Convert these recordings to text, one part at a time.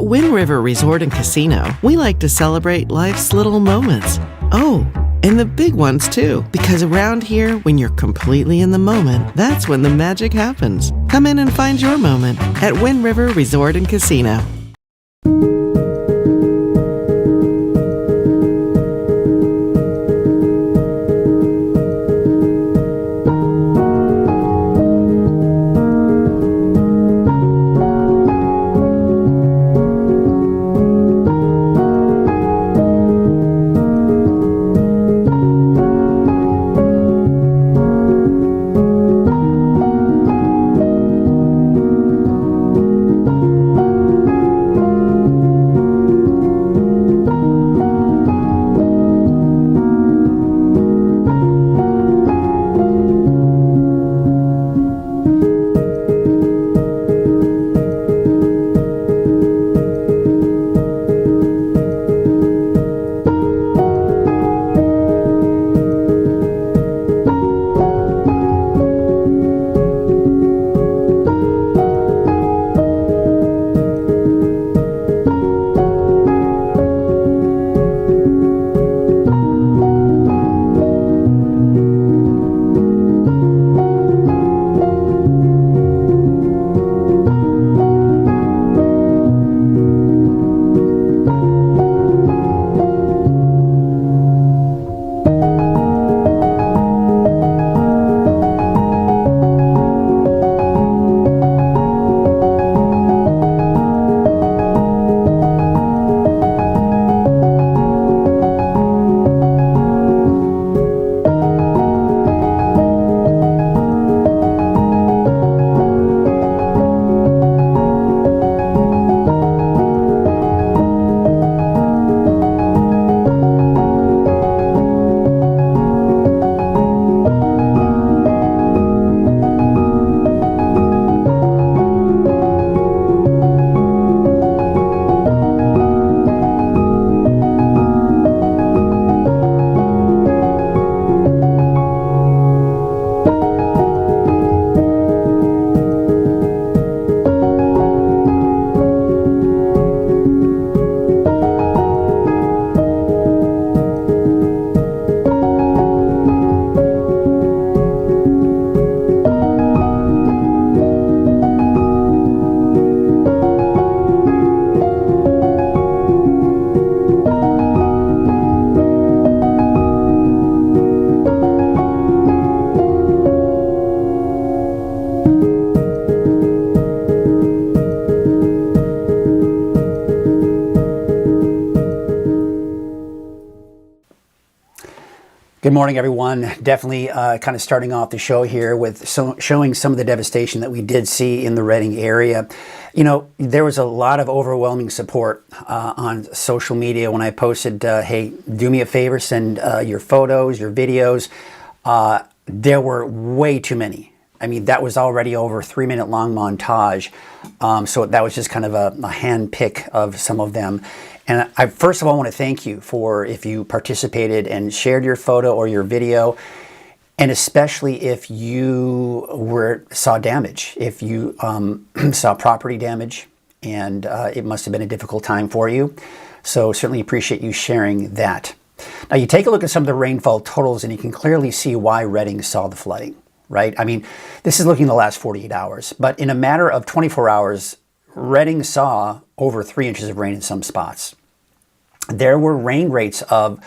At Wind River Resort and Casino, we like to celebrate life's little moments. Oh, and the big ones too, because around here, when you're completely in the moment, that's when the magic happens. Come in and find your moment at Wind River Resort and Casino. Good morning, everyone. Definitely kind of starting off the show here with showing some of the devastation that we did see in the Redding area. You know, there was a lot of overwhelming support on social media when I posted, hey, do me a favor, send your photos, your videos. There were way too many. I mean, that was already over a 3-minute long montage. So that was just kind of a hand pick of some of them. And I first of all want to thank you for if you participated and shared your photo or your video, and especially if you saw damage, if you saw property damage, and it must have been a difficult time for you. So certainly appreciate you sharing that. Now you take a look at some of the rainfall totals and you can clearly see why Redding saw the flooding, right? I mean, this is looking at the last 48 hours, but in a matter of 24 hours, Redding saw over 3 inches of rain in some spots. There were rain rates of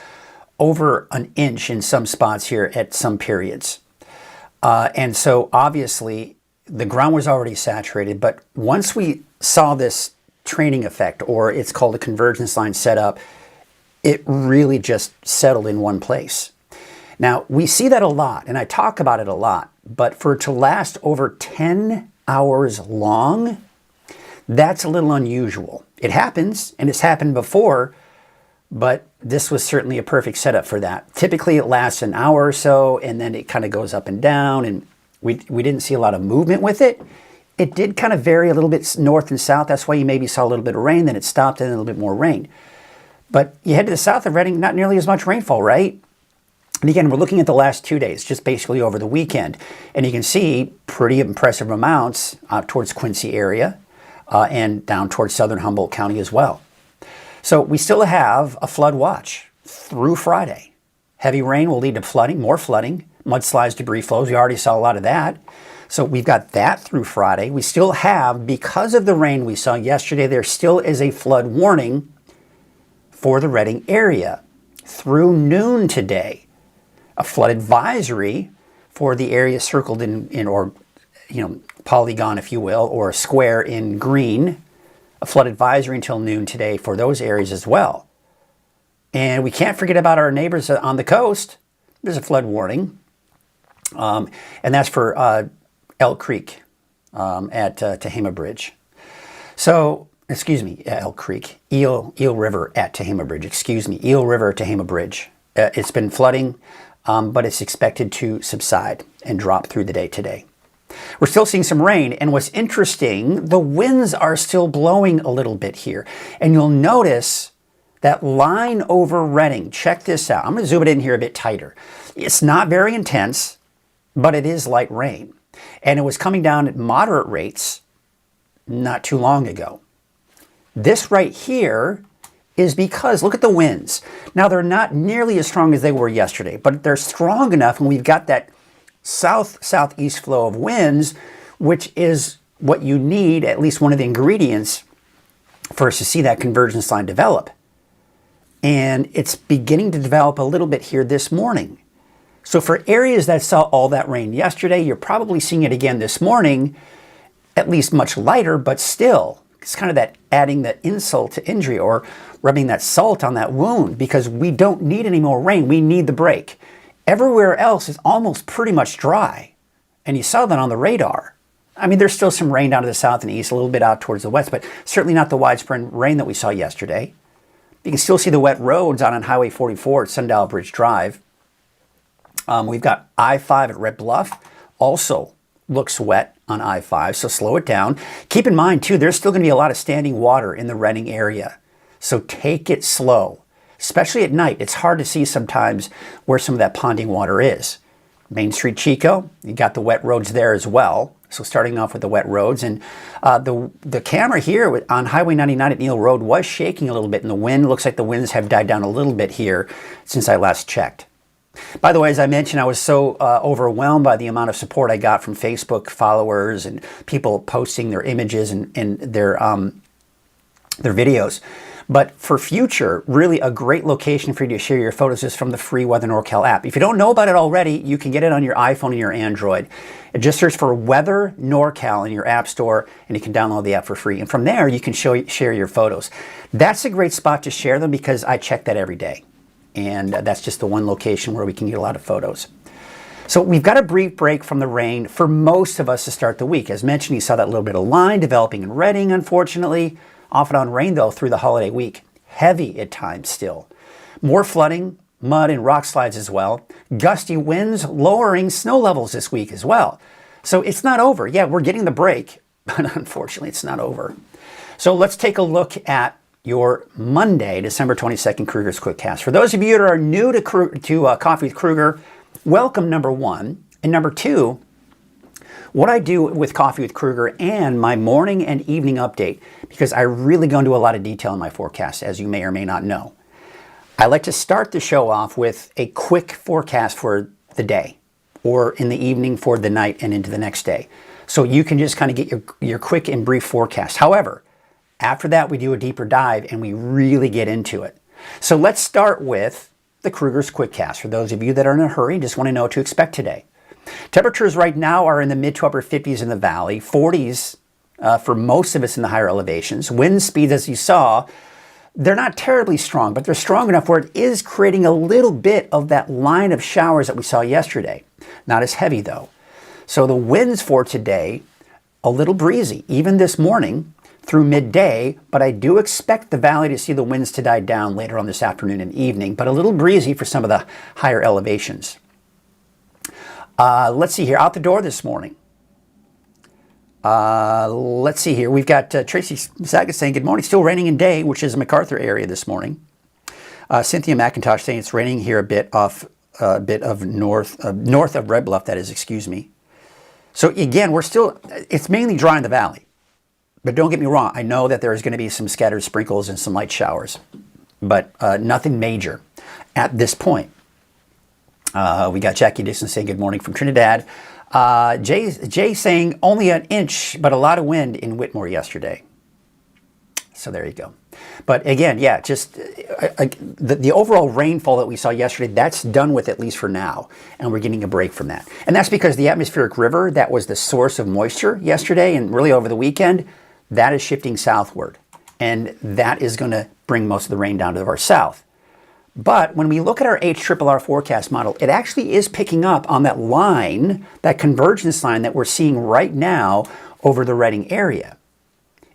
over an inch in some spots here at some periods. And so obviously the ground was already saturated, but once we saw this training effect, or it's called a convergence line set up, it really just settled in one place. Now we see that a lot, and I talk about it a lot, but for it to last over 10 hours long, that's a little unusual. It happens, and it's happened before, but this was certainly a perfect setup for that. Typically it lasts an hour or so, and then it kind of goes up and down, and we didn't see a lot of movement with it. It did kind of vary a little bit north and south. That's why you maybe saw a little bit of rain, then it stopped, and a little bit more rain. But you head to the south of Redding, not nearly as much rainfall, right? And again, we're looking at the last 2 days, just basically over the weekend. And you can see pretty impressive amounts towards Quincy area. and down towards southern Humboldt County as well. So we still have a flood watch through Friday. Heavy rain will lead to flooding, more flooding, mudslides, debris flows. We already saw a lot of that. So we've got that through Friday. We still have, because of the rain we saw yesterday, there still is a flood warning for the Redding area through noon today. A flood advisory for the area circled in or, polygon, if you will, or a square in green. A flood advisory until noon today for those areas as well. And we can't forget about our neighbors on the coast. There's a flood warning. And that's for Elk Creek at Tehama Bridge. So, Elk Creek, Eel River at Tehama Bridge. Eel River, Tehama Bridge. It's been flooding, but it's expected to subside and drop through the day today. We're still seeing some rain, and what's interesting, the winds are still blowing a little bit here. And you'll notice that line over Redding. Check this out. I'm going to zoom it in here a bit tighter. It's not very intense, but it is light rain. And it was coming down at moderate rates not too long ago. This right here is because, look at the winds. Now, they're not nearly as strong as they were yesterday, but they're strong enough, and we've got that south-southeast flow of winds, which is what you need, at least one of the ingredients, for us to see that convergence line develop. And it's beginning to develop a little bit here this morning. So for areas that saw all that rain yesterday, you're probably seeing it again this morning, at least much lighter, but still, it's kind of that adding that insult to injury or rubbing that salt on that wound, because we don't need any more rain. We need the break. Everywhere else is almost pretty much dry. And you saw that on the radar. I mean, there's still some rain down to the south and east, a little bit out towards the west, but certainly not the widespread rain that we saw yesterday. You can still see the wet roads on Highway 44 at Sundial Bridge Drive. We've got I-5 at Red Bluff. Also looks wet on I-5, so slow it down. Keep in mind, too, there's still going to be a lot of standing water in the Redding area. So take it slow, especially at night. It's hard to see sometimes where some of that ponding water is. Main Street Chico, you got the wet roads there as well. So starting off with the wet roads, and the camera here on Highway 99 at Neal Road was shaking a little bit in the wind. Looks like the winds have died down a little bit here since I last checked. By the way, as I mentioned, I was so overwhelmed by the amount of support I got from Facebook followers and people posting their images and their videos. But for future, really a great location for you to share your photos is from the free Weather NorCal app. If you don't know about it already, you can get it on your iPhone and your Android. Just search for Weather NorCal in your app store, and you can download the app for free. And from there, you can share your photos. That's a great spot to share them because I check that every day. And that's just the one location where we can get a lot of photos. So we've got a brief break from the rain for most of us to start the week. As mentioned, you saw that little bit of line developing in Redding, unfortunately. Off and on rain, though, through the holiday week. Heavy at times still. More flooding, mud, and rock slides as well. Gusty winds lowering snow levels this week as well. So it's not over. Yeah, we're getting the break, but unfortunately it's not over. So let's take a look at your Monday, December 22nd, Krueger's Quickcast. For those of you that are new to Coffee with Krueger, welcome, number one. And number two, what I do with Coffee with Krueger and my morning and evening update, because I really go into a lot of detail in my forecast, as you may or may not know. I like to start the show off with a quick forecast for the day, or in the evening for the night and into the next day. So you can just kind of get your quick and brief forecast. However, after that, we do a deeper dive and we really get into it. So let's start with the Krueger's Quickcast. For those of you that are in a hurry, just want to know what to expect today. Temperatures right now are in the mid to upper 50s in the valley, 40s for most of us in the higher elevations. Wind speeds, as you saw, they're not terribly strong, but they're strong enough where it is creating a little bit of that line of showers that we saw yesterday. Not as heavy, though. So the winds for today, a little breezy, even this morning through midday, but I do expect the valley to see the winds to die down later on this afternoon and evening, but a little breezy for some of the higher elevations. Let's see here, out the door this morning. Let's see here, we've got Tracy Saget saying good morning. Still raining in Day, which is a MacArthur area this morning. Cynthia McIntosh saying it's raining here a bit of north of Red Bluff, that is, excuse me. So again, it's mainly dry in the valley. But don't get me wrong, I know that there's going to be some scattered sprinkles and some light showers, but nothing major at this point. We got Jackie Dixon saying good morning from Trinidad. Jay saying only an inch, but a lot of wind in Whitmore yesterday. So there you go. But again, yeah, just the overall rainfall that we saw yesterday, that's done with at least for now. And we're getting a break from that. And that's because the atmospheric river that was the source of moisture yesterday and really over the weekend, that is shifting southward. And that is going to bring most of the rain down to our south. But when we look at our HRRR forecast model, it actually is picking up on that line, that convergence line that we're seeing right now over the Redding area.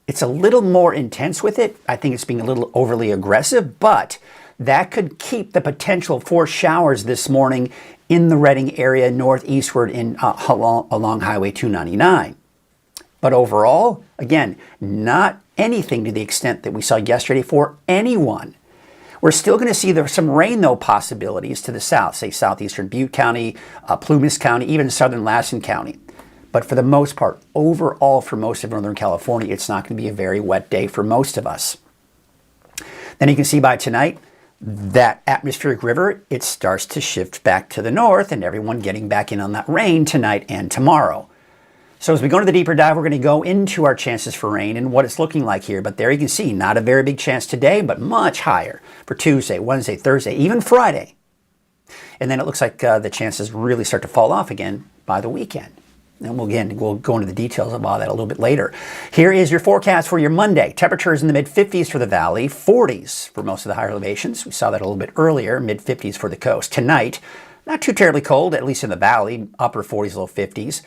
It's a little more intense with it. I think it's being a little overly aggressive, but that could keep the potential for showers this morning in the Redding area northeastward along Highway 299. But overall, again, not anything to the extent that we saw yesterday for anyone. We're still going to see some rain, though, possibilities to the south, say southeastern Butte County, Plumas County, even southern Lassen County. But for the most part, overall for most of Northern California, it's not going to be a very wet day for most of us. Then you can see by tonight, that atmospheric river, it starts to shift back to the north and everyone getting back in on that rain tonight and tomorrow. So as we go into the deeper dive, we're going to go into our chances for rain and what it's looking like here. But there you can see, not a very big chance today, but much higher for Tuesday, Wednesday, Thursday, even Friday. And then it looks like the chances really start to fall off again by the weekend. And we'll go into the details of all that a little bit later. Here is your forecast for your Monday. Temperatures in the mid-50s for the valley, 40s for most of the higher elevations. We saw that a little bit earlier, mid-50s for the coast. Tonight, not too terribly cold, at least in the valley, upper 40s, low 50s.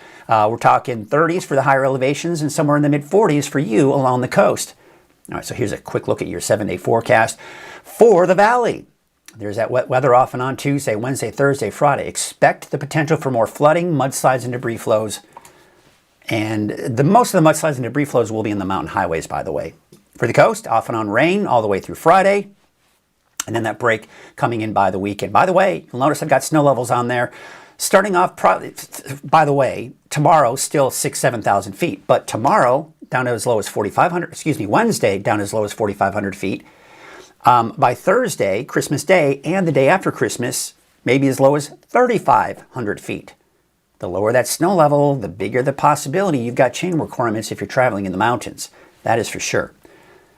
We're talking 30s for the higher elevations and somewhere in the mid-40s for you along the coast. All right, so here's a quick look at your 7-day forecast for the valley. There's that wet weather off and on Tuesday, Wednesday, Thursday, Friday. Expect the potential for more flooding, mudslides, and debris flows. And most of the mudslides and debris flows will be in the mountain highways, by the way. For the coast, off and on rain all the way through Friday. And then that break coming in by the weekend. By the way, you'll notice I've got snow levels on there. Starting off, by the way, tomorrow still 7,000 feet. But tomorrow, down to as low as 4,500, Wednesday, down as low as 4,500 feet. By Thursday, Christmas Day, and the day after Christmas, maybe as low as 3,500 feet. The lower that snow level, the bigger the possibility you've got chain requirements if you're traveling in the mountains. That is for sure.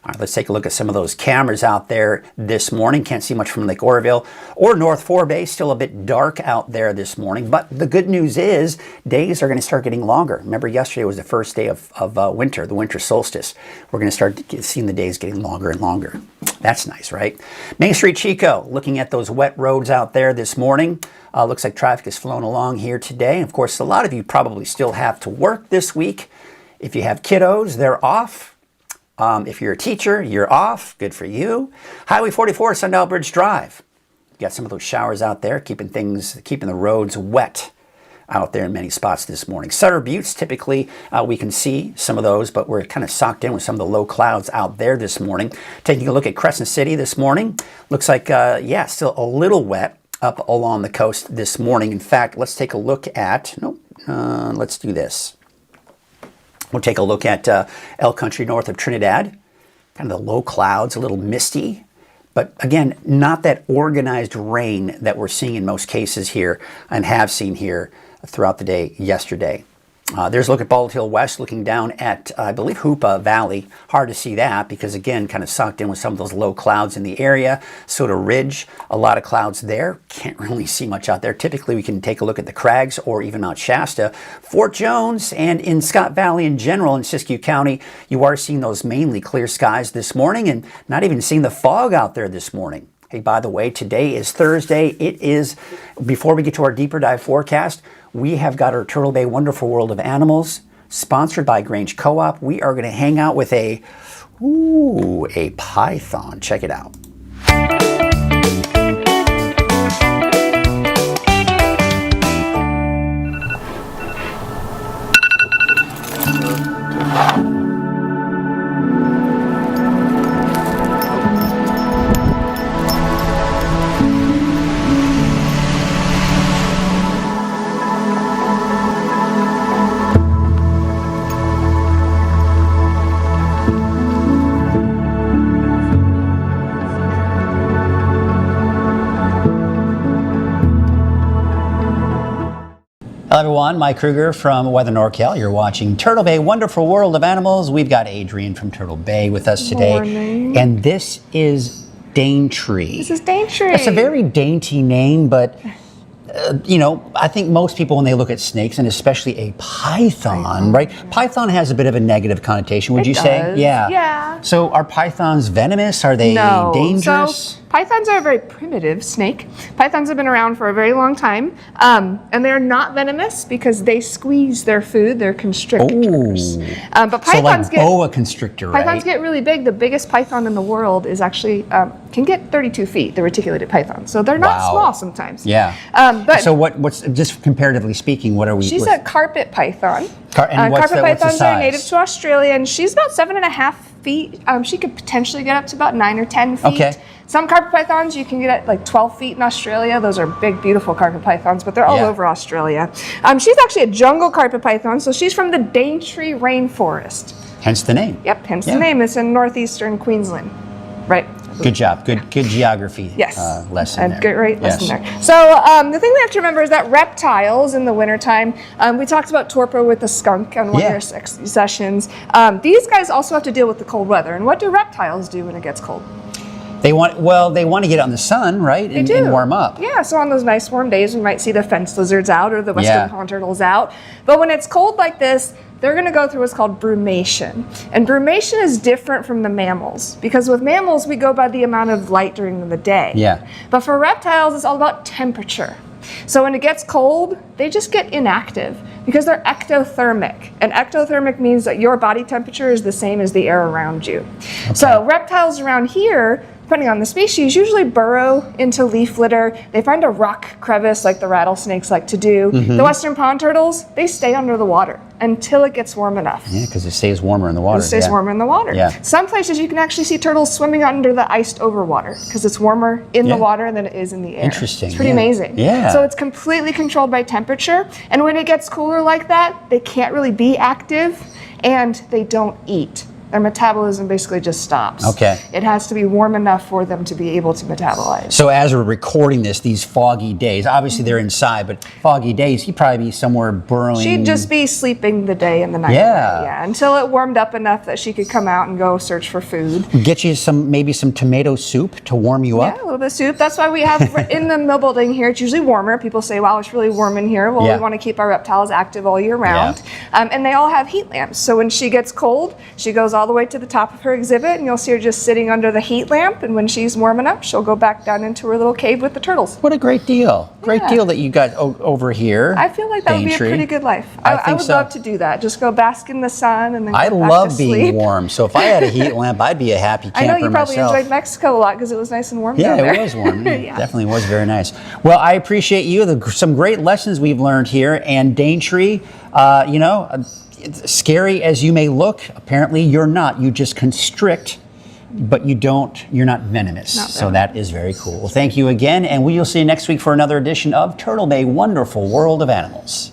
All right, let's take a look at some of those cameras out there this morning. Can't see much from Lake Oroville or North Forebay. Still a bit dark out there this morning. But the good news is days are going to start getting longer. Remember, yesterday was the first day of winter, the winter solstice. We're going to start seeing the days getting longer and longer. That's nice, right? Main Street Chico, looking at those wet roads out there this morning. Looks like traffic is flowing along here today. Of course, a lot of you probably still have to work this week. If you have kiddos, they're off. If you're a teacher, you're off. Good for you. Highway 44, Sundial Bridge Drive. You got some of those showers out there, keeping the roads wet out there in many spots this morning. Sutter Buttes, typically we can see some of those, but we're kind of socked in with some of the low clouds out there this morning. Taking a look at Crescent City this morning. Looks like, still a little wet up along the coast this morning. In fact, let's take a look at, let's do this. We'll take a look at Elk Country north of Trinidad. Kind of the low clouds, a little misty. But again, not that organized rain that we're seeing in most cases here and have seen here throughout the day yesterday. There's a look at Bald Hill West, looking down at, I believe, Hoopa Valley. Hard to see that because, again, kind of sucked in with some of those low clouds in the area. Soda Ridge, a lot of clouds there. Can't really see much out there. Typically, we can take a look at the Crags or even Mount Shasta. Fort Jones and in Scott Valley in general in Siskiyou County, you are seeing those mainly clear skies this morning and not even seeing the fog out there this morning. Hey, by the way, today is Thursday. It is, before we get to our deeper dive forecast, we have got our Turtle Bay Wonderful World of Animals, sponsored by Grange Co-op. We are going to hang out with a python. Check it out. everyone. Mike Krueger from Weather NorCal. You're watching Turtle Bay, Wonderful World of Animals. We've got Adrian from Turtle Bay with us today. Morning. And this is Daintree. This is Daintree. It's a very dainty name, but you know, I think most people when they look at snakes, and especially a python, right? Python has a bit of a negative connotation, would you say? Yeah. Yeah. So are pythons venomous? Are they dangerous? So pythons are a very primitive snake. Pythons have been around for a very long time, and they're not venomous because they squeeze their food. They're constrictors. But pythons boa constrictor, right? Pythons get really big. The biggest python in the world is actually can get 32 feet. The reticulated python. So they're not small sometimes. Yeah. But so what's just comparatively speaking? What are we? She's a carpet python. Carpet pythons are native to Australia, and she's about 7.5 feet. She could potentially get up to about 9 or 10 feet. Okay. Some carpet pythons you can get at like 12 feet in Australia. Those are big, beautiful carpet pythons, but they're all over Australia. She's actually a jungle carpet python, so she's from the Daintree rainforest. Hence the name. Yep, hence the name. It's in northeastern Queensland. Right. Good job. Good geography lesson there. Great lesson there. So the thing we have to remember is that reptiles in the wintertime, we talked about torpor with the skunk on one of your sessions. These guys also have to deal with the cold weather. And what do reptiles do when it gets cold? They want to get out in the sun, right? And warm up. Yeah, so on those nice warm days, we might see the fence lizards out or the western pond turtles out. But when it's cold like this, they're going to go through what's called brumation. And brumation is different from the mammals because with mammals, we go by the amount of light during the day. Yeah. But for reptiles, it's all about temperature. So when it gets cold, they just get inactive because they're ectothermic. And ectothermic means that your body temperature is the same as the air around you. Okay. So reptiles around here, depending on the species, usually burrow into leaf litter. They find a rock crevice like the rattlesnakes like to do. The western pond turtles, they stay under the water until it gets warm enough. Yeah, because it stays warmer in the water. It stays warmer in the water. Yeah. Some places you can actually see turtles swimming under the iced over water because it's warmer in the water than it is in the air. Interesting. It's pretty amazing. Yeah. So it's completely controlled by temperature. And when it gets cooler like that, they can't really be active and they don't eat. Their metabolism basically just stops. Okay. It has to be warm enough for them to be able to metabolize. So as we're recording this, these foggy days, obviously they're inside, but foggy days, he'd probably be somewhere burrowing. She'd just be sleeping the day and the night. Yeah, until it warmed up enough that she could come out and go search for food. Get you maybe some tomato soup to warm you up? Yeah, a little bit of soup. That's why we have in the mill building here, it's usually warmer. People say, wow, it's really warm in here. Well, we want to keep our reptiles active all year round. And they all have heat lamps. So when she gets cold, she goes all the way to the top of her exhibit and you'll see her just sitting under the heat lamp, and when she's warm enough she'll go back down into her little cave with the turtles. What a great deal. Great deal that you got over here. I feel like that would be a pretty good life. I would love to do that. Just go bask in the sun and then go back to sleep. I love being warm, so if I had a heat lamp I'd be a happy camper myself. I know you probably enjoyed Mexico a lot because it was nice and warm down there. Yeah, it was warm. It definitely was very nice. Well, I appreciate you. Some great lessons we've learned here, and Daintree, you know, scary as you may look, apparently you're not. You just constrict, but you're not venomous. So that is very cool. Well, thank you again, and we'll see you next week for another edition of Turtle Bay, Wonderful World of Animals.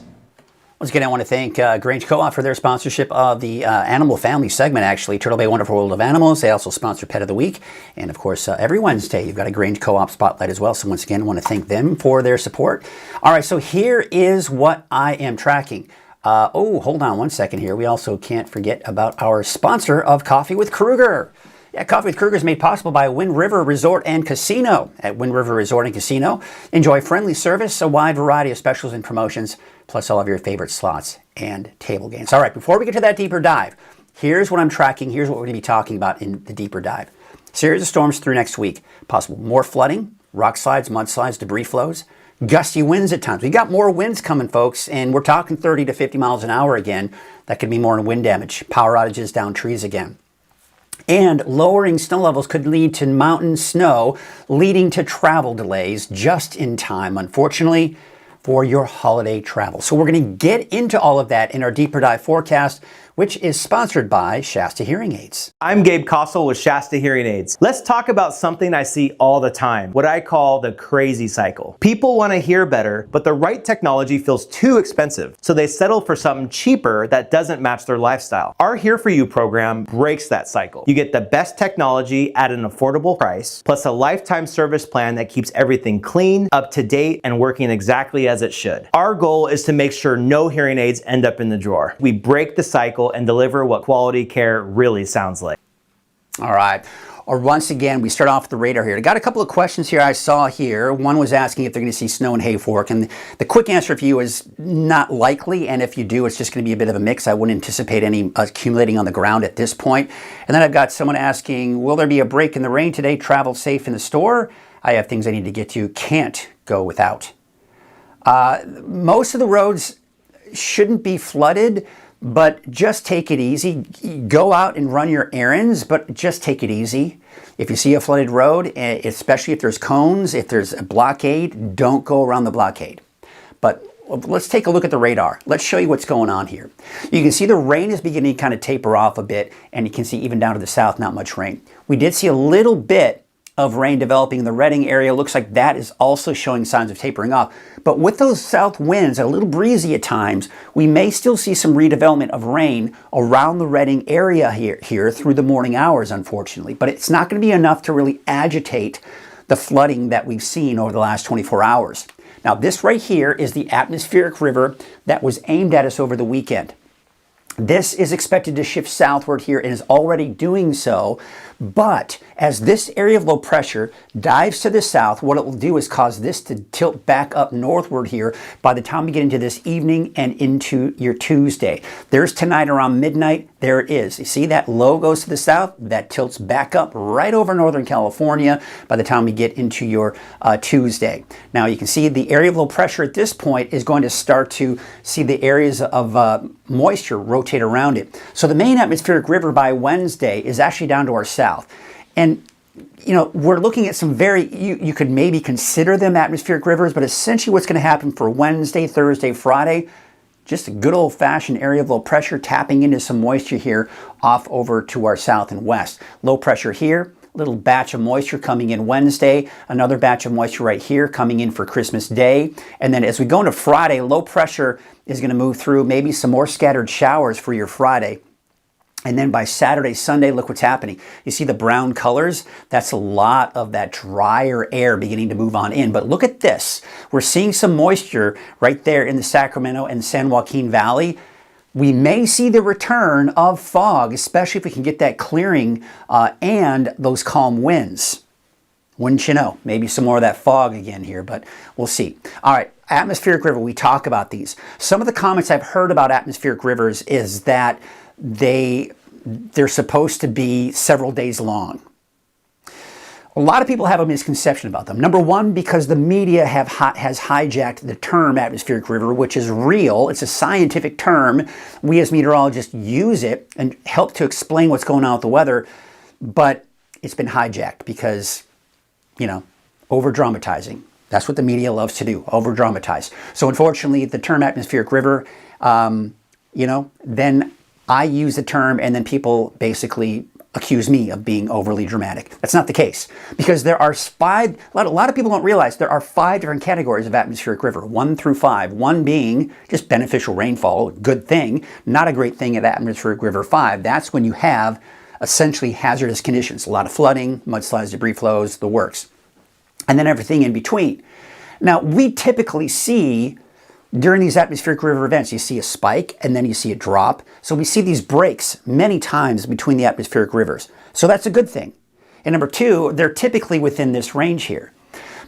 Once again, I want to thank Grange Co-op for their sponsorship of the Animal Family segment, actually, Turtle Bay Wonderful World of Animals. They also sponsor Pet of the Week. And, of course, every Wednesday, you've got a Grange Co-op spotlight as well. So, once again, I want to thank them for their support. All right, so here is what I am tracking. Hold on one second here. We also can't forget about our sponsor of Coffee with Krueger. Yeah, Coffee with Krueger is made possible by Wind River Resort and Casino. At Wind River Resort and Casino, enjoy friendly service, a wide variety of specials and promotions, plus all of your favorite slots and table games. All right, before we get to that deeper dive, here's what I'm tracking. Here's what we're going to be talking about in the deeper dive. Series of storms through next week. Possible more flooding, rock slides, mudslides, debris flows, gusty winds at times. We got more winds coming, folks, and we're talking 30 to 50 miles an hour again. That could be more wind damage, power outages, down trees again. And lowering snow levels could lead to mountain snow, leading to travel delays just in time, unfortunately, for your holiday travel. So we're going to get into all of that in our deeper dive forecast which is sponsored by Shasta Hearing Aids. I'm Gabe Kossel with Shasta Hearing Aids. Let's talk about something I see all the time, what I call the crazy cycle. People want to hear better, but the right technology feels too expensive, so they settle for something cheaper that doesn't match their lifestyle. Our Here For You program breaks that cycle. You get the best technology at an affordable price, plus a lifetime service plan that keeps everything clean, up to date, and working exactly as it should. Our goal is to make sure no hearing aids end up in the drawer. We break the cycle and deliver what quality care really sounds like. All right. Or once again, we start off with the radar here. I got a couple of questions here I saw here. One was asking if they're going to see snow in Hayfork, and the quick answer for you is not likely, and if you do, it's just going to be a bit of a mix. I wouldn't anticipate any accumulating on the ground at this point. And then I've got someone asking, will there be a break in the rain today? Travel safe in the store? I have things I need to get to. Can't go without. Most of the roads shouldn't be flooded, but just take it easy. Go out and run your errands, but just take it easy. If you see a flooded road, especially if there's cones, if there's a blockade, don't go around the blockade. But let's take a look at the radar. Let's show you what's going on here. You can see the rain is beginning to kind of taper off a bit, and you can see even down to the south, not much rain. We did see a little bit of rain developing in the Redding area. Looks like that is also showing signs of tapering off. But with those south winds, a little breezy at times, we may still see some redevelopment of rain around the Redding area here through the morning hours, unfortunately. But it's not going to be enough to really agitate the flooding that we've seen over the last 24 hours. Now, this right here is the atmospheric river that was aimed at us over the weekend. This is expected to shift southward here and is already doing so. But as this area of low pressure dives to the south, what it will do is cause this to tilt back up northward here by the time we get into this evening and into your Tuesday. There's tonight around midnight. There it is. You see that low goes to the south, that tilts back up right over Northern California by the time we get into your Tuesday. Now you can see the area of low pressure at this point is going to start to see the areas of moisture rotate around it. So the main atmospheric river by Wednesday is actually down to our south. And you know, we're looking at some you could maybe consider them atmospheric rivers, but essentially what's going to happen for Wednesday, Thursday, Friday, just a good old-fashioned area of low pressure tapping into some moisture here off over to our south and west. Low pressure here, little batch of moisture coming in Wednesday, another batch of moisture right here coming in for Christmas Day. And then as we go into Friday, low pressure is going to move through, maybe some more scattered showers for your Friday. And then by Saturday, Sunday, look what's happening. You see the brown colors? That's a lot of that drier air beginning to move on in. But look at this. We're seeing some moisture right there in the Sacramento and San Joaquin Valley. We may see the return of fog, especially if we can get that clearing and those calm winds. Wouldn't you know? Maybe some more of that fog again here, but we'll see. All right, atmospheric river, we talk about these. Some of the comments I've heard about atmospheric rivers is that they're supposed to be several days long. A lot of people have a misconception about them. Number one, because the media has hijacked the term atmospheric river, which is real. It's a scientific term. We as meteorologists use it and help to explain what's going on with the weather, but it's been hijacked because, you know, over-dramatizing. That's what the media loves to do, over-dramatize. So unfortunately, the term atmospheric river, you know, then I use the term and then people basically accuse me of being overly dramatic. That's not the case, because there are a lot of people don't realize there are 5 different categories of atmospheric river, 1 through 5. 1 being just beneficial rainfall, good thing, not a great thing at atmospheric river 5. That's when you have essentially hazardous conditions, a lot of flooding, mudslides, debris flows, the works, and then everything in between. Now, we typically see during these atmospheric river events, you see a spike and then you see a drop. So we see these breaks many times between the atmospheric rivers. So that's a good thing. And number 2, they're typically within this range here.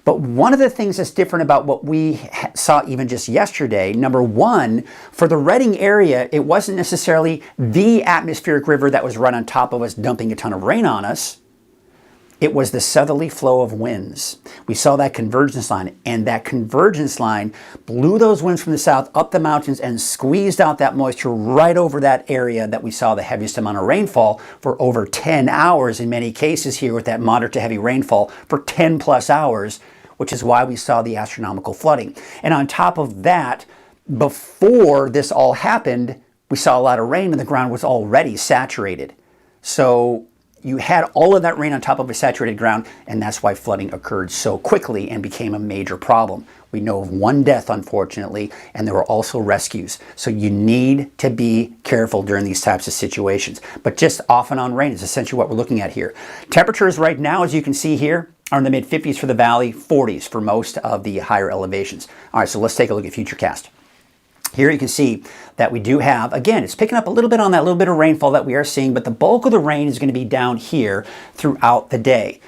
But one of the things that's different about what we saw even just yesterday, number 1, for the Redding area, it wasn't necessarily the atmospheric river that was right on top of us dumping a ton of rain on us. It was the southerly flow of winds. We saw that convergence line, and that convergence line blew those winds from the south up the mountains and squeezed out that moisture right over that area that we saw the heaviest amount of rainfall for over 10 hours in many cases here, with that moderate to heavy rainfall for 10 plus hours, which is why we saw the astronomical flooding. And on top of that, before this all happened, we saw a lot of rain and the ground was already saturated. So you had all of that rain on top of a saturated ground, and that's why flooding occurred so quickly and became a major problem. We know of one death, unfortunately, and there were also rescues. So you need to be careful during these types of situations. But just off and on rain is essentially what we're looking at here. Temperatures right now, as you can see here, are in the mid-50s for the valley, 40s for most of the higher elevations. All right, so let's take a look at Futurecast. Here you can see that we do have, again, it's picking up a little bit on that little bit of rainfall that we are seeing, but the bulk of the rain is going to be down here throughout the day.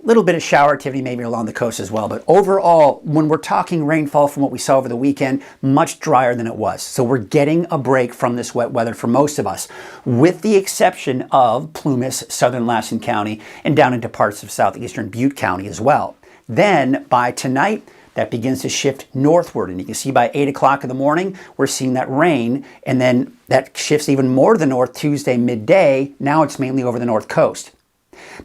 A little bit of shower activity maybe along the coast as well, but overall, when we're talking rainfall from what we saw over the weekend, much drier than it was. So we're getting a break from this wet weather for most of us, with the exception of Plumas, southern Lassen County, and down into parts of southeastern Butte County as well. Then by tonight, that begins to shift northward. And you can see by 8 o'clock in the morning, we're seeing that rain. And then that shifts even more to the north Tuesday midday. Now it's mainly over the north coast.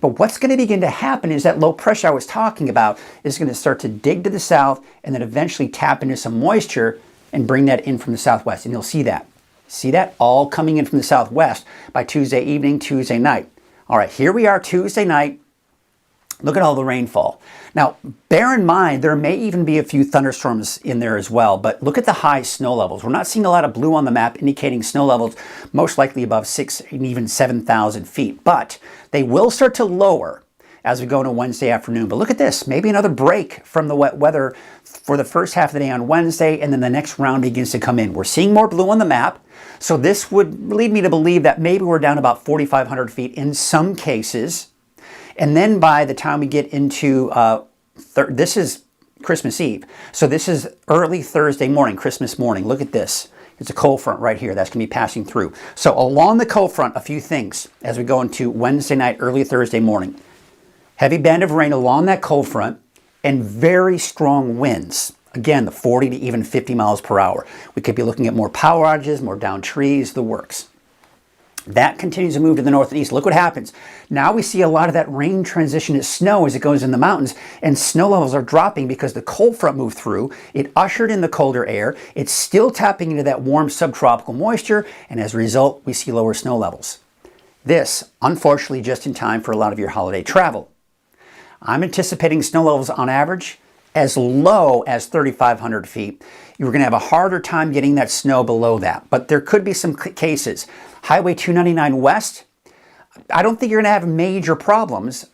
But what's going to begin to happen is that low pressure I was talking about is going to start to dig to the south and then eventually tap into some moisture and bring that in from the southwest. And you'll see that. See that? All coming in from the southwest by Tuesday evening, Tuesday night. All right, here we are Tuesday night. Look at all the rainfall. Now, bear in mind, there may even be a few thunderstorms in there as well, but look at the high snow levels. We're not seeing a lot of blue on the map indicating snow levels most likely above 6,000 and even 7,000 feet, but they will start to lower as we go into Wednesday afternoon. But look at this, maybe another break from the wet weather for the first half of the day on Wednesday, and then the next round begins to come in. We're seeing more blue on the map, so this would lead me to believe that maybe we're down about 4,500 feet in some cases. And then by the time we get into, this is Christmas Eve. So this is early Thursday morning, Christmas morning. Look at this. It's a cold front right here that's going to be passing through. So along the cold front, a few things as we go into Wednesday night, early Thursday morning. Heavy band of rain along that cold front and very strong winds. Again, the 40 to even 50 miles per hour. We could be looking at more power outages, more downed trees, the works. That continues to move to the north and east. Look what happens. Now we see a lot of that rain transition to snow as it goes in the mountains, and snow levels are dropping because the cold front moved through. It ushered in the colder air. It's still tapping into that warm subtropical moisture, and as a result, we see lower snow levels. This, unfortunately, just in time for a lot of your holiday travel. I'm anticipating snow levels on average as low as 3,500 feet. You're going to have a harder time getting that snow below that, but there could be some cases. Highway 299 West, I don't think you're going to have major problems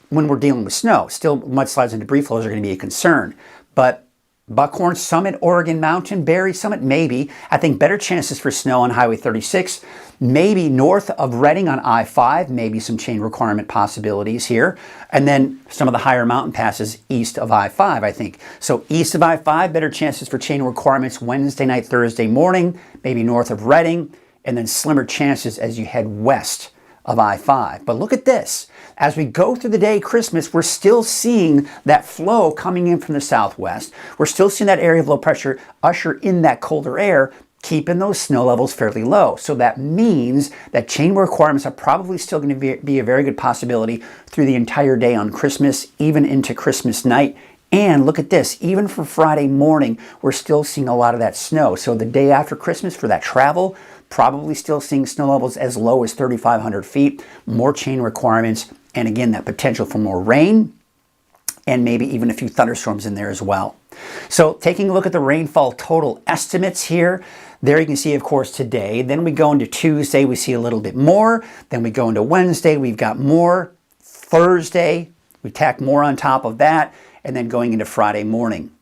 when we're dealing with snow. Still, mudslides and debris flows are going to be a concern, but Buckhorn Summit, Oregon Mountain, Berry Summit, maybe. I think better chances for snow on Highway 36, maybe north of Reading on I-5, maybe some chain requirement possibilities here. And then some of the higher mountain passes east of I-5, I think. So east of I-5, better chances for chain requirements Wednesday night, Thursday morning, maybe north of Reading, and then slimmer chances as you head west of I-5. But look at this. As we go through the day, Christmas, we're still seeing that flow coming in from the southwest. We're still seeing that area of low pressure usher in that colder air, keeping those snow levels fairly low. So that means that chain requirements are probably still going to be a very good possibility through the entire day on Christmas, even into Christmas night. And look at this, even for Friday morning, we're still seeing a lot of that snow. So the day after Christmas for that travel, probably still seeing snow levels as low as 3,500 feet, more chain requirements, and again, that potential for more rain and maybe even a few thunderstorms in there as well. So taking a look at the rainfall total estimates here, there you can see, of course, today. Then we go into Tuesday, we see a little bit more. Then we go into Wednesday, we've got more. Thursday, we tack more on top of that, and then going into Friday morning.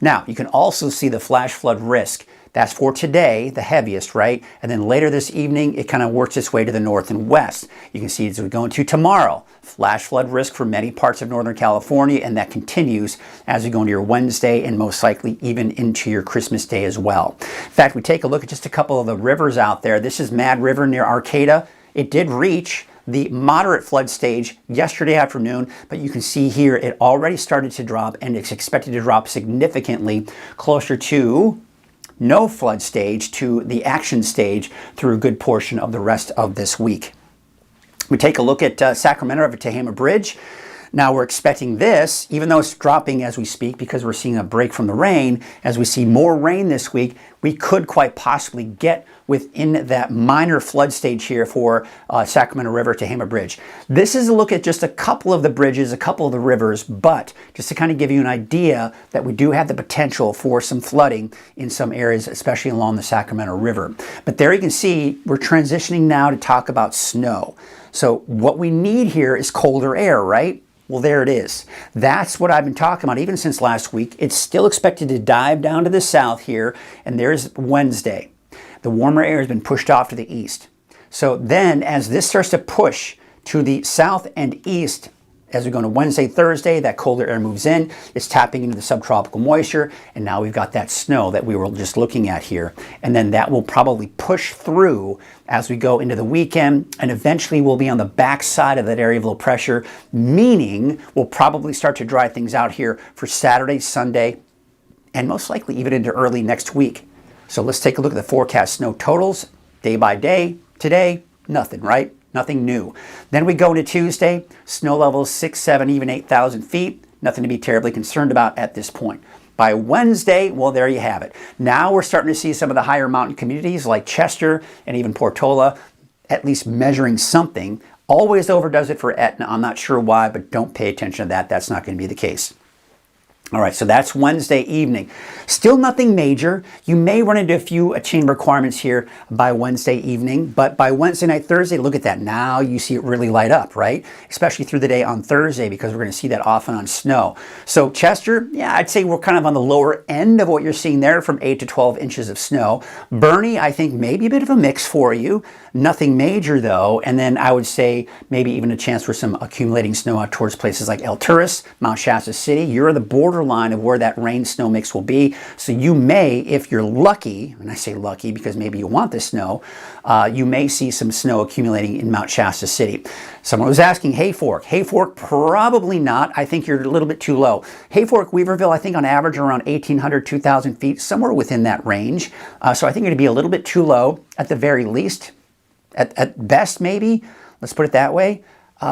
Now, you can also see the flash flood risk. That's for today, the heaviest, right? And then later this evening, it kind of works its way to the north and west. You can see as we go into tomorrow, flash flood risk for many parts of Northern California, and that continues as we go into your Wednesday and most likely even into your Christmas Day as well. In fact, we take a look at just a couple of the rivers out there. This is Mad River near Arcata. It did reach the moderate flood stage yesterday afternoon, but you can see here it already started to drop, and it's expected to drop significantly closer to no flood stage to the action stage through a good portion of the rest of this week. We take a look at Sacramento over Tehama Bridge. Now we're expecting this, even though it's dropping as we speak because we're seeing a break from the rain, as we see more rain this week, we could quite possibly get within that minor flood stage here for Sacramento River to Hama Bridge. This is a look at just a couple of the bridges, a couple of the rivers, but just to kind of give you an idea that we do have the potential for some flooding in some areas, especially along the Sacramento River. But there you can see we're transitioning now to talk about snow. So what we need here is colder air, right? Well, there it is. That's what I've been talking about even since last week. It's still expected to dive down to the south here, and there's Wednesday. The warmer air has been pushed off to the east. So then as this starts to push to the south and east, as we go into Wednesday, Thursday, that colder air moves in, it's tapping into the subtropical moisture, and now we've got that snow that we were just looking at here. And then that will probably push through as we go into the weekend, and eventually we'll be on the backside of that area of low pressure, meaning we'll probably start to dry things out here for Saturday, Sunday, and most likely even into early next week. So let's take a look at the forecast snow totals day by day. Today, nothing, right? Nothing new. Then we go into Tuesday, snow levels 6, 7, even 8,000 feet. Nothing to be terribly concerned about at this point. By Wednesday, well, there you have it. Now we're starting to see some of the higher mountain communities like Chester and even Portola at least measuring something. Always overdoes it for Etna. I'm not sure why, but don't pay attention to that. That's not going to be the case. All right, so that's Wednesday evening. Still nothing major. You may run into a few chain requirements here by Wednesday evening, but by Wednesday night, Thursday, look at that. Now you see it really light up, right? Especially through the day on Thursday, because we're going to see that often on snow. So Chester, yeah, I'd say we're kind of on the lower end of what you're seeing there, from 8 to 12 inches of snow. Bernie, I think maybe a bit of a mix for you. Nothing major though. And then I would say maybe even a chance for some accumulating snow out towards places like El Turris, Mount Shasta City. You're the borderline of where that rain snow mix will be. So you may, if you're lucky, and I say lucky because maybe you want the snow, you may see some snow accumulating in Mount Shasta City. Someone was asking Hayfork. Hayfork, probably not. I think you're a little bit too low. Hayfork, Weaverville, I think on average around 1,800, 2,000 feet, somewhere within that range. So I think you're going to be a little bit too low at the very least. At best, maybe, let's put it that way,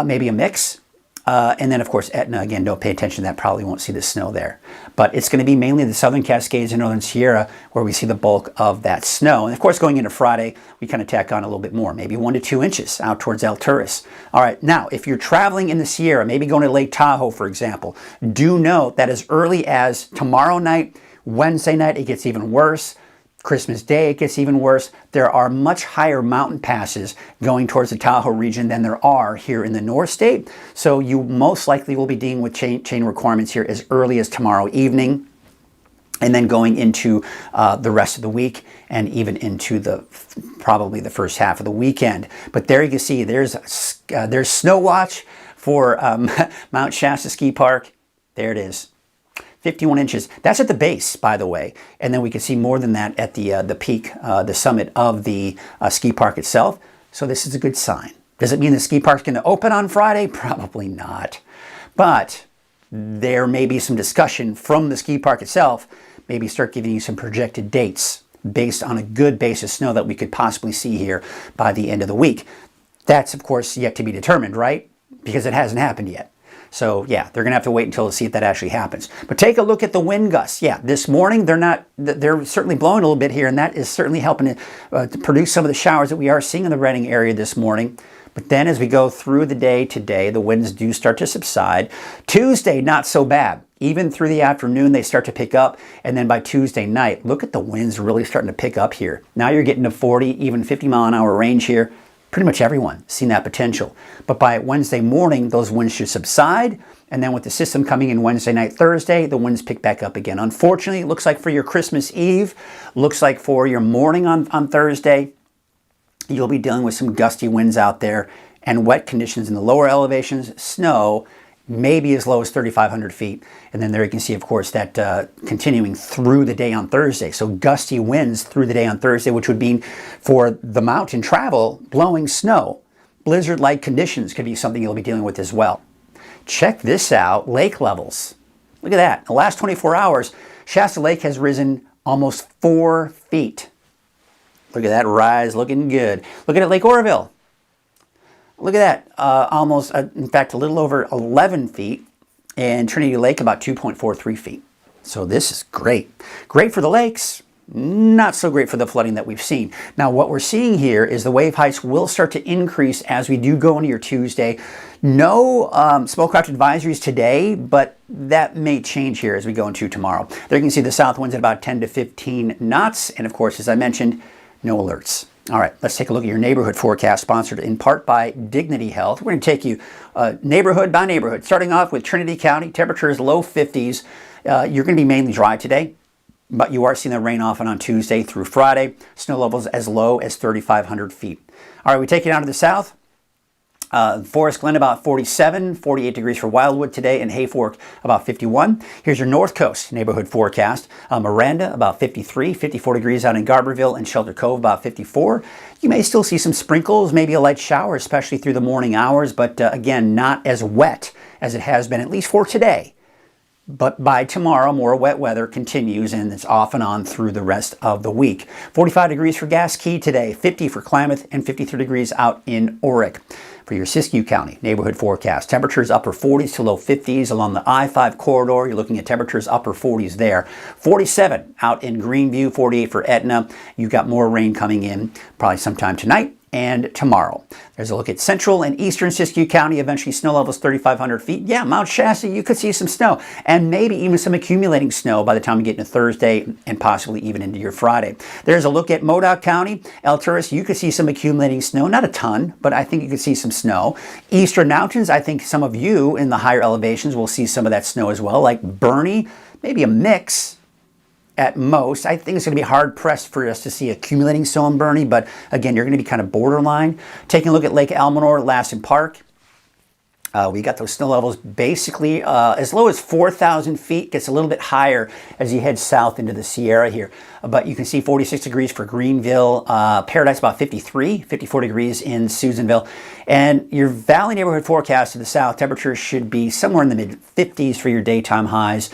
maybe a mix. And then, of course, Etna, again, don't pay attention to that. Probably won't see the snow there. But it's going to be mainly the Southern Cascades and Northern Sierra where we see the bulk of that snow. And, of course, going into Friday, we kind of tack on a little bit more, maybe 1 to 2 inches out towards El Turris. All right, now, if you're traveling in the Sierra, maybe going to Lake Tahoe, for example, do note that as early as tomorrow night, Wednesday night, it gets even worse. Christmas Day, it gets even worse. There are much higher mountain passes going towards the Tahoe region than there are here in the North State. So you most likely will be dealing with chain requirements here as early as tomorrow evening, and then going into the rest of the week and even into probably the first half of the weekend. But there you can see there's snow watch for Mount Shasta Ski Park. There it is. 51 inches. That's at the base, by the way. And then we can see more than that at the peak, the summit of the ski park itself. So this is a good sign. Does it mean the ski park's going to open on Friday? Probably not. But there may be some discussion from the ski park itself, maybe start giving you some projected dates based on a good base of snow that we could possibly see here by the end of the week. That's, of course, yet to be determined, right? Because it hasn't happened yet. So yeah, they're going to have to wait until to see if that actually happens. But take a look at the wind gusts. Yeah, this morning they're certainly blowing a little bit here, and that is certainly helping to produce some of the showers that we are seeing in the Redding area this morning. But then as we go through the day today, the winds do start to subside. Tuesday, not so bad. Even through the afternoon, they start to pick up. And then by Tuesday night, look at the winds really starting to pick up here. Now you're getting to 40, even 50 mile an hour range here. Pretty much everyone seen that potential. But by Wednesday morning, those winds should subside. And then with the system coming in Wednesday night, Thursday, the winds pick back up again. Unfortunately, it looks like for your Christmas Eve, looks like for your morning on Thursday, you'll be dealing with some gusty winds out there and wet conditions in the lower elevations, snow, maybe as low as 3,500 feet. And then there you can see, of course, that continuing through the day on Thursday. So gusty winds through the day on Thursday, which would mean for the mountain travel, blowing snow. Blizzard-like conditions could be something you'll be dealing with as well. Check this out, lake levels. Look at that. In the last 24 hours, Shasta Lake has risen almost 4 feet. Look at that rise, looking good. Look at Lake Oroville. Look at that, almost, in fact, a little over 11 feet, and Trinity Lake about 2.43 feet. So this is great. Great for the lakes, not so great for the flooding that we've seen. Now, what we're seeing here is the wave heights will start to increase as we do go into your Tuesday. No smallcraft advisories today, but that may change here as we go into tomorrow. There you can see the south winds at about 10 to 15 knots. And of course, as I mentioned, no alerts. All right, let's take a look at your neighborhood forecast, sponsored in part by Dignity Health. We're going to take you neighborhood by neighborhood, starting off with Trinity County. Temperatures low 50s. You're going to be mainly dry today, but you are seeing the rain off and on Tuesday through Friday. Snow levels as low as 3,500 feet. All right, we take it down to the south. Forest Glen about 47, 48 degrees for Wildwood today, and Hayfork about 51. Here's your North Coast neighborhood forecast. Miranda about 53, 54 degrees out in Garberville, and Shelter Cove about 54. You may still see some sprinkles, maybe a light shower, especially through the morning hours, but again, not as wet as it has been, at least for today. But by tomorrow, more wet weather continues, and it's off and on through the rest of the week. 45 degrees for Gas Key today, 50 for Klamath, and 53 degrees out in Orick. For your Siskiyou County neighborhood forecast, temperatures upper 40s to low 50s along the I-5 corridor. You're looking at temperatures upper 40s there. 47 out in Greenview, 48 for Etna. You've got more rain coming in probably sometime tonight and tomorrow. There's a look at central and eastern Siskiyou County. Eventually snow levels 3,500 feet. Yeah, Mount Shasta, you could see some snow, and maybe even some accumulating snow by the time we get into Thursday and possibly even into your Friday. There's a look at Modoc County. Alturas, you could see some accumulating snow. Not a ton, but I think you could see some snow. Eastern Mountains, I think some of you in the higher elevations will see some of that snow as well, like Bernie, maybe a mix. At most, I think it's going to be hard pressed for us to see accumulating snow in Bernie, but again, you're going to be kind of borderline. Taking a look at Lake Almanor, Lassen Park. We got those snow levels basically as low as 4,000 feet. Gets a little bit higher as you head south into the Sierra here. But you can see 46 degrees for Greenville. Paradise about 53, 54 degrees in Susanville. And your valley neighborhood forecast to the south, temperatures should be somewhere in the mid-50s for your daytime highs.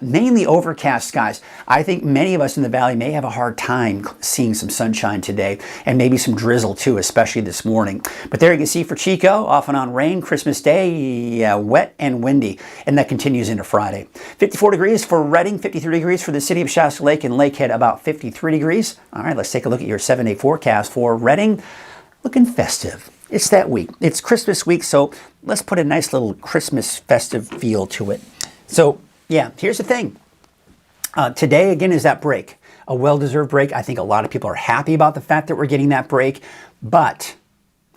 Mainly overcast skies. I think many of us in the valley may have a hard time seeing some sunshine today, and maybe some drizzle too, especially this morning. But there you can see for Chico, off and on rain. Christmas Day, yeah, wet and windy, and that continues into Friday. 54 degrees for Redding, 53 degrees for the city of Shasta Lake, and Lakehead about 53 degrees. All right, let's take a look at your 7-day forecast for Redding. Looking festive. It's that week. It's Christmas week, so let's put a nice little Christmas festive feel to it. So, yeah, here's the thing. Today, again, is that break. A well-deserved break. I think a lot of people are happy about the fact that we're getting that break, but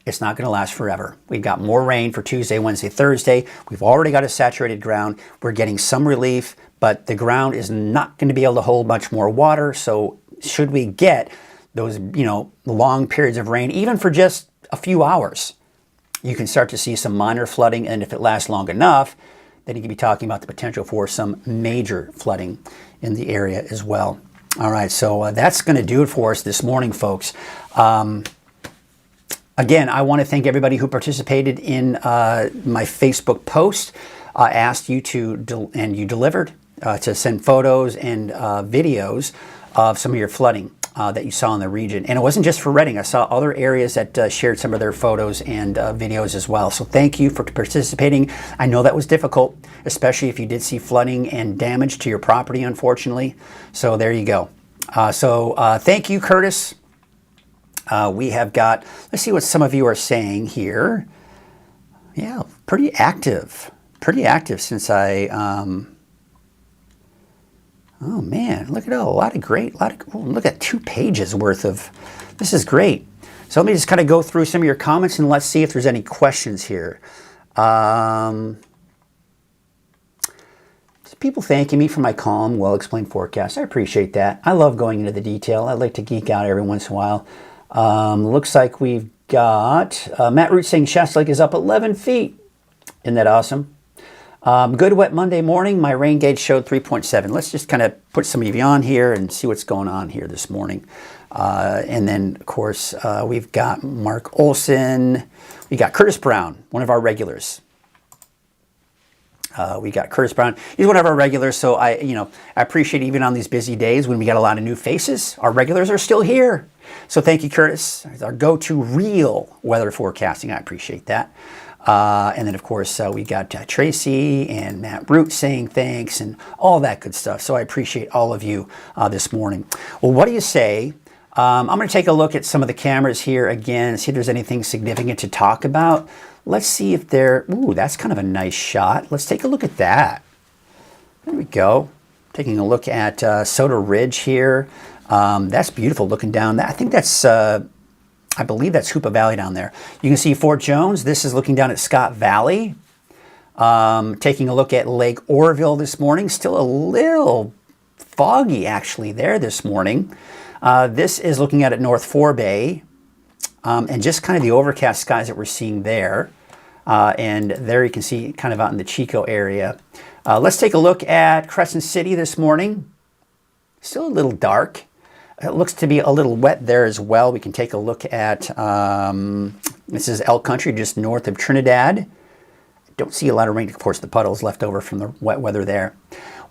it's not going to last forever. We've got more rain for Tuesday, Wednesday, Thursday. We've already got a saturated ground. We're getting some relief, but the ground is not going to be able to hold much more water. So should we get those, long periods of rain, even for just a few hours, you can start to see some minor flooding. And if it lasts long enough, then you can be talking about the potential for some major flooding in the area as well. All right, so that's going to do it for us this morning, folks. Again, I want to thank everybody who participated in my Facebook post. I asked you to, and you delivered, to send photos and videos of some of your flooding that you saw in the region. And it wasn't just for Redding. I saw other areas that shared some of their photos and videos as well. So thank you for participating. I know that was difficult, especially if you did see flooding and damage to your property, unfortunately. So there you go. Thank you, Curtis. We have got, let's see what some of you are saying here. Yeah, pretty active since I, oh man, look at look at 2 pages worth of, this is great. So let me just kind of go through some of your comments and let's see if there's any questions here. People thanking me for my calm, well-explained forecast. I appreciate that. I love going into the detail. I like to geek out every once in a while. Looks like we've got Matt Root saying Shasta Lake is up 11 feet. Isn't that awesome? Good wet Monday morning. My rain gauge showed 3.7. Let's just kind of put some of you on here and see what's going on here this morning. And then, of course, we've got Mark Olson. We got Curtis Brown, one of our regulars. We got Curtis Brown. He's one of our regulars, so I appreciate even on these busy days when we got a lot of new faces, our regulars are still here. So thank you, Curtis. It's our go-to real weather forecasting. I appreciate that. And then, of course, we got Tracy and Matt Root saying thanks and all that good stuff. So I appreciate all of you this morning. Well, what do you say? I'm going to take a look at some of the cameras here again, see if there's anything significant to talk about. Let's see if they're... Ooh, that's kind of a nice shot. Let's take a look at that. There we go. Taking a look at Soda Ridge here. That's beautiful looking down. I think that's... I believe that's Hoopa Valley down there. You can see Fort Jones. This is looking down at Scott Valley. Taking a look at Lake Oroville this morning. Still a little foggy actually there this morning. This is looking at North Forebay. And just kind of the overcast skies that we're seeing there. And there you can see kind of out in the Chico area. Let's take a look at Crescent City this morning. Still a little dark. It looks to be a little wet there as well. We can take a look at, this is Elk Country just north of Trinidad. Don't see a lot of rain. Of course, the puddles left over from the wet weather there.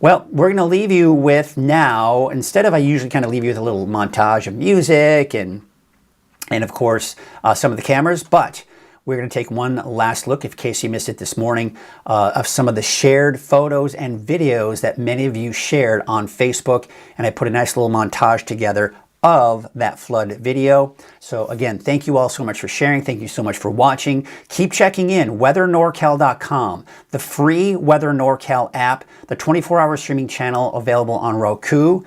Well, we're going to leave you with now, instead of I usually kind of leave you with a little montage of music and of course, some of the cameras, but we're going to take one last look, in case you missed it this morning, of some of the shared photos and videos that many of you shared on Facebook. And I put a nice little montage together of that flood video. So again, thank you all so much for sharing. Thank you so much for watching. Keep checking in, weathernorcal.com, the free Weather NorCal app, the 24-hour streaming channel available on Roku.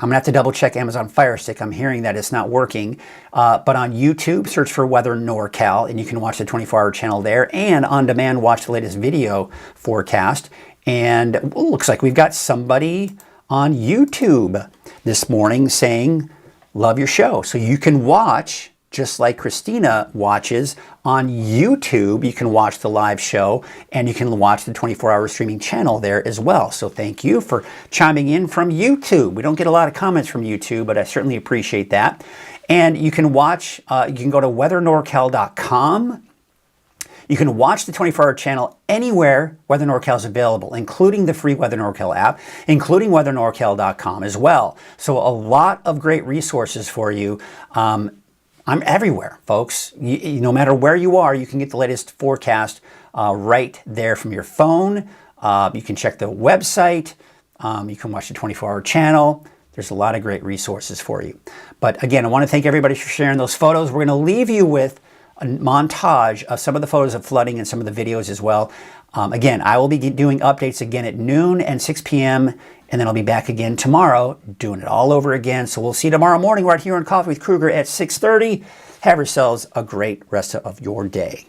I'm going to have to double check Amazon Fire Stick. I'm hearing that it's not working. But on YouTube, search for Weather NorCal, and you can watch the 24-hour channel there. And on demand, watch the latest video forecast. And it looks like we've got somebody on YouTube this morning saying, love your show. So you can watch, just like Christina watches, on YouTube. You can watch the live show and you can watch the 24-hour streaming channel there as well. So thank you for chiming in from YouTube. We don't get a lot of comments from YouTube, but I certainly appreciate that. And you can watch, you can go to weathernorcal.com. You can watch the 24-hour channel anywhere Weather NorCal is available, including the free Weather NorCal app, including weathernorcal.com as well. So a lot of great resources for you. I'm everywhere, folks. No matter where you are, you can get the latest forecast right there from your phone. You can check the website. You can watch the 24-hour channel. There's a lot of great resources for you. But again, I want to thank everybody for sharing those photos. We're going to leave you with a montage of some of the photos of flooding and some of the videos as well. Again, I will be doing updates again at noon and 6 p.m. And then I'll be back again tomorrow doing it all over again. So we'll see you tomorrow morning right here on Coffee with Krueger at 6:30. Have yourselves a great rest of your day.